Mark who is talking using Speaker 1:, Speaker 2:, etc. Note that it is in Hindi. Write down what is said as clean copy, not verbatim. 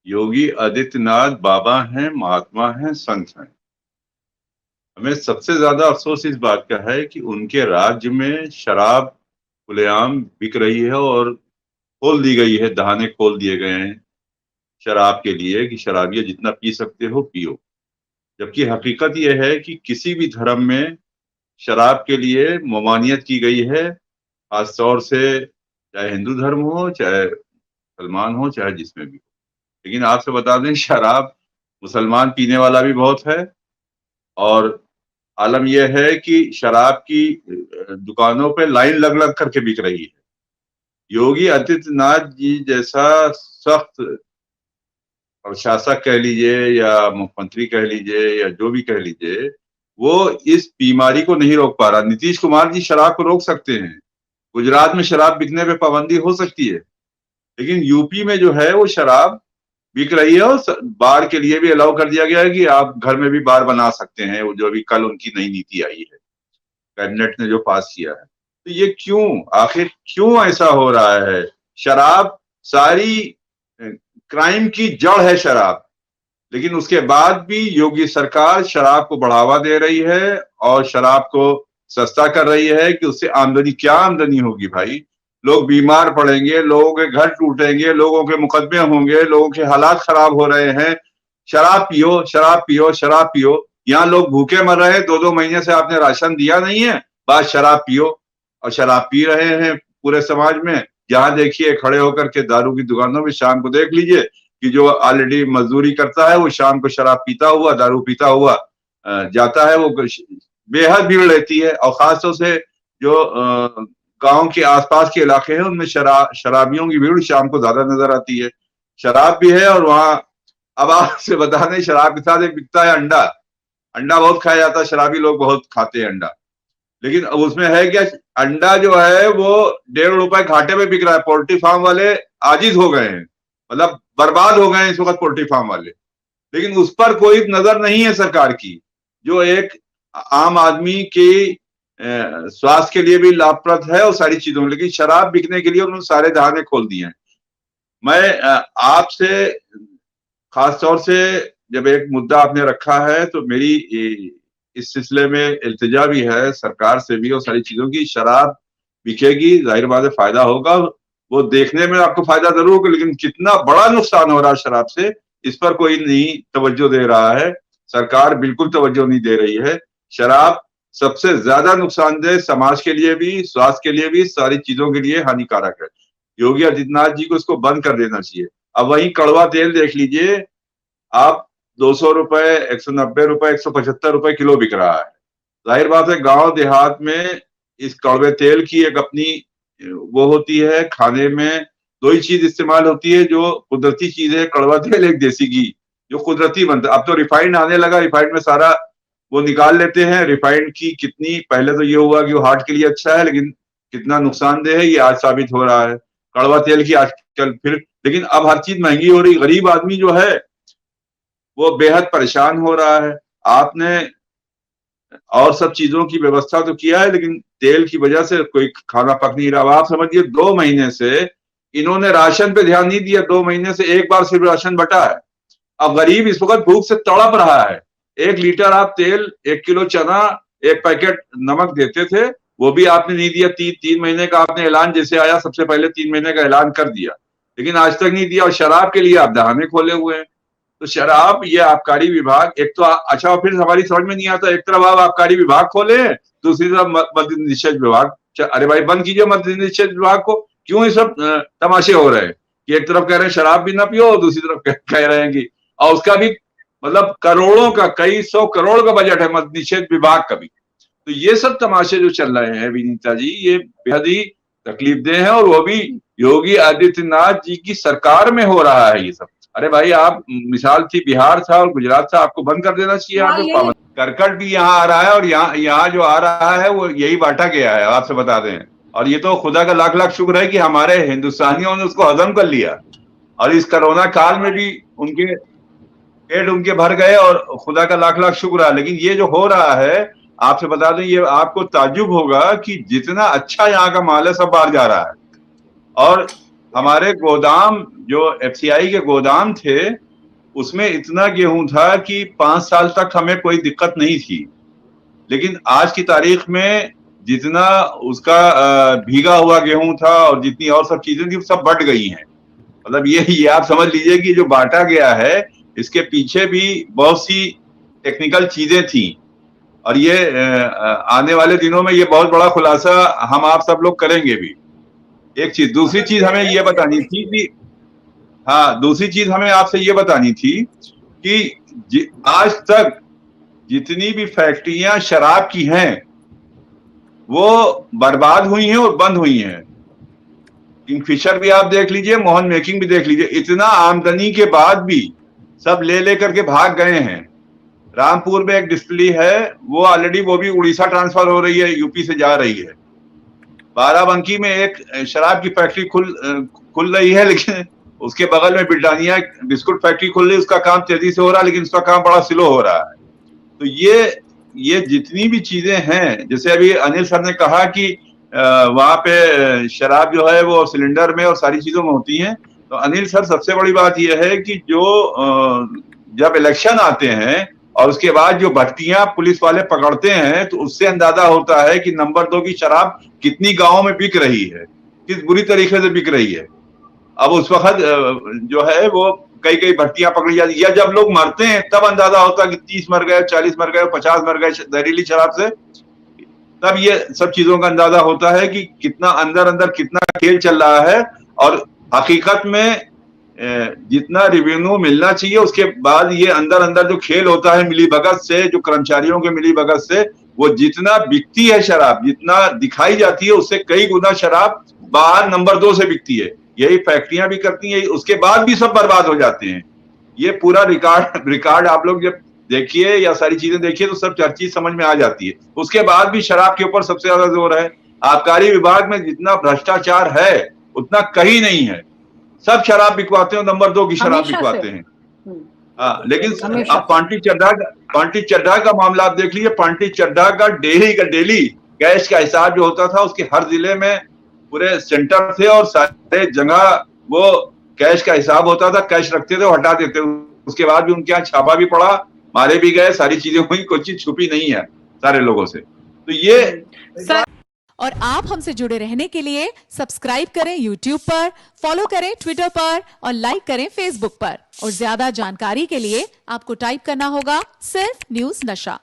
Speaker 1: योगी आदित्यनाथ बाबा हैं, महात्मा हैं, संत हैं। हमें सबसे ज्यादा अफसोस इस बात का है कि उनके राज्य में शराब खुलेआम बिक रही है और खोल दी गई है, दहाने खोल दिए गए हैं शराब के लिए कि शराबिया जितना पी सकते हो पियो। जबकि हकीकत यह है कि किसी भी धर्म में शराब के लिए ममानियत की गई है, खासतौर से चाहे हिंदू धर्म हो, चाहे मुसलमान हो, चाहे जिसमें भी हो। लेकिन आपसे बता दें, शराब मुसलमान पीने वाला भी बहुत है। और आलम यह है कि शराब की दुकानों पे लाइन लग लग करके बिक रही है। योगी आदित्यनाथ जी जैसा सख्त प्रशासक कह लीजिए या मुख्यमंत्री कह लीजिए या जो भी कह लीजिए, वो इस बीमारी को नहीं रोक पा रहा। नीतीश कुमार जी शराब को रोक सकते हैं, गुजरात में शराब बिकने पे पाबंदी हो सकती है, लेकिन यूपी में जो है वो शराब बिक रही है। और बार के लिए भी अलाउ कर दिया गया है कि आप घर में भी बार बना सकते हैं, वो जो अभी कल उनकी नई नीति आई है, कैबिनेट ने जो पास किया है। तो ये क्यों, आखिर क्यों ऐसा हो रहा है? शराब सारी क्राइम की जड़ है शराब, लेकिन उसके बाद भी योगी सरकार शराब को बढ़ावा दे रही है और शराब को सस्ता कर रही है कि उससे आमदनी, क्या आमदनी होगी भाई? लोग बीमार पड़ेंगे, लोगों के घर टूटेंगे, लोगों के मुकदमे होंगे, लोगों के हालात खराब हो रहे हैं। शराब पियो, शराब पियो, शराब पियो। यहाँ लोग भूखे मर रहे हैं, 2-2 महीने से आपने राशन दिया नहीं है, बस शराब पियो। और शराब पी रहे हैं पूरे समाज में। जहां देखिए खड़े होकर के दारू की दुकानों में, शाम को देख लीजिए कि जो ऑलरेडी मजदूरी करता है वो शाम को शराब पीता हुआ, दारू पीता हुआ जाता है। वो बेहद भीड़ रहती है। और खासतौर से जो गांव के आसपास के इलाके हैं उनमें शराबियों की भीड़ शाम को ज्यादा नजर आती है। शराब भी है और वहां, अब आपसे बता दें, शराब के साथ एक बिकता है अंडा। अंडा बहुत खाया जाता है, शराबी लोग बहुत खाते हैं अंडा। लेकिन अब उसमें है क्या, अंडा जो है वो 1.5 रुपए घाटे में बिक रहा है। पोल्ट्री फार्म वाले आजिज हो गए हैं, मतलब बर्बाद हो गए हैं इस वक्त पोल्ट्री फार्म वाले। लेकिन उस पर कोई नजर नहीं है सरकार की, जो एक आम आदमी की स्वास्थ्य के लिए भी लाभप्रद है और सारी चीजों में। लेकिन शराब बिकने के लिए उन्होंने सारे दहाने खोल दिए हैं। मैं आपसे खासतौर से, जब एक मुद्दा आपने रखा है तो मेरी इस सिलसिले में इल्तिजा भी है सरकार से भी और सारी चीजों की। शराब बिकेगी, जाहिर बात है फायदा होगा, वो देखने में आपको फायदा जरूर होगा, लेकिन कितना बड़ा नुकसान हो रहा है शराब से, इस पर कोई नहीं तवज्जो दे रहा है। सरकार बिल्कुल तवज्जो नहीं दे रही है। शराब सबसे ज्यादा नुकसानदेह समाज के लिए भी, स्वास्थ्य के लिए भी, सारी चीजों के लिए हानिकारक है। योगी आदित्यनाथ जी को इसको बंद कर देना चाहिए। अब वही कड़वा तेल देख लीजिए आप, 200 रुपए, 190 रुपए, 175 रुपए किलो बिक रहा है। जाहिर बात है गांव देहात में इस कड़वे तेल की एक अपनी वो होती है, खाने में दो ही चीज इस्तेमाल होती है जो कुदरती चीज है, कड़वा तेल, एक देसी घी जो कुदरती बनता है। अब तो रिफाइंड आने लगा, रिफाइंड में सारा वो निकाल लेते हैं। रिफाइंड की कितनी, पहले तो ये हुआ कि वो हार्ट के लिए अच्छा है, लेकिन कितना नुकसानदेह है ये आज साबित हो रहा है। कड़वा तेल की आजकल फिर, लेकिन अब हर चीज महंगी हो रही, गरीब आदमी जो है वो बेहद परेशान हो रहा है। आपने और सब चीजों की व्यवस्था तो किया है, लेकिन तेल की वजह से कोई खाना पक नहीं रहा। आप समझिए 2 महीने से इन्होंने राशन पे ध्यान नहीं दिया। 2 महीने से एक बार सिर्फ राशन बटा है। अब गरीब इस वक्त भूख से तड़प रहा है। 1 लीटर आप तेल, 1 किलो चना, एक पैकेट नमक देते थे, वो भी आपने नहीं दिया। 3 महीने का आपने ऐलान जैसे आया सबसे पहले 3 महीने का ऐलान कर दिया, लेकिन आज तक नहीं दिया। और शराब के लिए आप दहाने खोले हुए हैं। तो शराब, ये आबकारी विभाग, एक तो अच्छा, फिर हमारी समझ में नहीं आता, एक तरफ आप आबकारी विभाग खोले, दूसरी तरफ मद्य निषेध विभाग। अरे भाई बंद कीजिए मद्य निषेध विभाग को। क्यों ये सब तमाशे हो रहे हैं कि एक तरफ कह रहे हैं शराब भी ना पियो और दूसरी तरफ कह रहे हैं कि, और उसका भी मतलब करोड़ों का, कई 100 करोड़ का बजट है मद्य निषेध विभाग का भी। तो ये सब तमाशे जो चल रहे हैं विनीता जी, ये बेहद ही तकलीफदेह है, और वो भी योगी आदित्यनाथ जी की सरकार में हो रहा है ये सब। अरे भाई, आप मिसाल थी बिहार था और गुजरात था, आपको बंद कर देना चाहिए। यहाँ पे पाबंद, करकट भी यहाँ आ रहा है, और यहाँ जो आ रहा है वो यही बांटा गया है, आपसे बता दें। और ये तो खुदा का लाख लाख शुक्र है कि हमारे हिंदुस्तानियों ने उसको हजम कर लिया। और इस कोरोना काल में भी उनके पेट उनके भर गए, और खुदा का लाख लाख शुक्र है। लेकिन ये जो हो रहा है, आपसे बता दें, ये आपको ताज्जुब होगा कि जितना अच्छा यहाँ का माल है सब बाहर जा रहा है। और हमारे गोदाम जो एफसीआई के गोदाम थे उसमें इतना गेहूं था कि 5 साल तक हमें कोई दिक्कत नहीं थी। लेकिन आज की तारीख में जितना उसका भीगा हुआ गेहूं था और जितनी और सब चीजें थी सब बढ़ गई हैं। मतलब ये आप समझ लीजिए कि जो बांटा गया है इसके पीछे भी बहुत सी टेक्निकल चीजें थी और ये आने वाले दिनों में ये बहुत बड़ा खुलासा हम आप सब लोग करेंगे भी। एक चीज, दूसरी चीज हमें ये बतानी थी कि हाँ, दूसरी चीज हमें आपसे ये बतानी थी कि आज तक जितनी भी फैक्ट्रियां शराब की हैं वो बर्बाद हुई हैं और बंद हुई हैं। किंगफिशर भी आप देख लीजिए, मोहन मेकिंग भी देख लीजिए, इतना आमदनी के बाद भी सब ले लेकर के भाग गए हैं। रामपुर में एक डिस्टिलरी है, वो ऑलरेडी वो भी उड़ीसा ट्रांसफर हो रही है, यूपी से जा रही है। बाराबंकी में एक शराब की फैक्ट्री खुल रही है, लेकिन उसके बगल में ब्रिटानिया बिस्कुट फैक्ट्री खुल रही है, उसका काम तेजी से हो रहा है लेकिन उसका काम बड़ा स्लो हो रहा है। तो ये जितनी भी चीजें हैं, जैसे अभी अनिल सर ने कहा कि वहां पे शराब जो है वो सिलेंडर में और सारी चीजों में होती है, तो अनिल सर सबसे बड़ी बात यह है कि जो जब इलेक्शन आते हैं और उसके बाद जो भट्टियां पुलिस वाले पकड़ते हैं तो उससे अंदाजा होता है कि नंबर 2 की शराब कितनी गांवों में बिक रही है, किस बुरी तरीके से बिक रही है। अब उस वक्त जो है वो कई कई भट्टियां पकड़ी जाती है, या जब लोग मरते हैं तब अंदाजा होता है कि 30 मर गए, 40 मर गए, 50 मर गए जहरीली शराब से। तब ये सब चीजों का अंदाजा होता है कि कितना अंदर अंदर कितना खेल चल रहा है। और हकीकत में जितना रेवेन्यू मिलना चाहिए उसके बाद ये अंदर अंदर जो खेल होता है मिलीभगत से, जो कर्मचारियों के मिलीभगत से, वो जितना बिकती है शराब, जितना दिखाई जाती है उससे कई गुना शराब बाहर नंबर 2 से बिकती है। यही फैक्ट्रियां भी करती हैं, उसके बाद भी सब बर्बाद हो जाते हैं। ये पूरा रिकॉर्ड आप लोग जब देखिए या सारी चीजें देखिए तो सब चीज समझ में आ जाती है। उसके बाद भी शराब के ऊपर सबसे ज्यादा जोर है। आबकारी विभाग में जितना भ्रष्टाचार है उतना कहीं नहीं है। सब शराब बिकवाते हैं, नंबर 2 की शराब बिकवाते हैं। हाँ, लेकिन अब पांटी चड्ढा का मामला आप देख लीजिए। पांटी चड्ढा का डेली कैश का हिसाब जो होता था, उसके हर जिले में पूरे सेंटर थे और सारे जगह वो कैश का हिसाब होता था, कैश रखते थे, हटा देते। उसके बाद भी उनके यहाँ छापा भी पड़ा, मारे भी गए, सारी चीजें हुई, कोई चीज छुपी नहीं है सारे लोगों से। तो ये
Speaker 2: और आप हमसे जुड़े रहने के लिए सब्सक्राइब करें YouTube पर, फॉलो करें Twitter पर और लाइक करें Facebook पर। और ज्यादा जानकारी के लिए आपको टाइप करना होगा सिर्फ न्यूज़ नशा।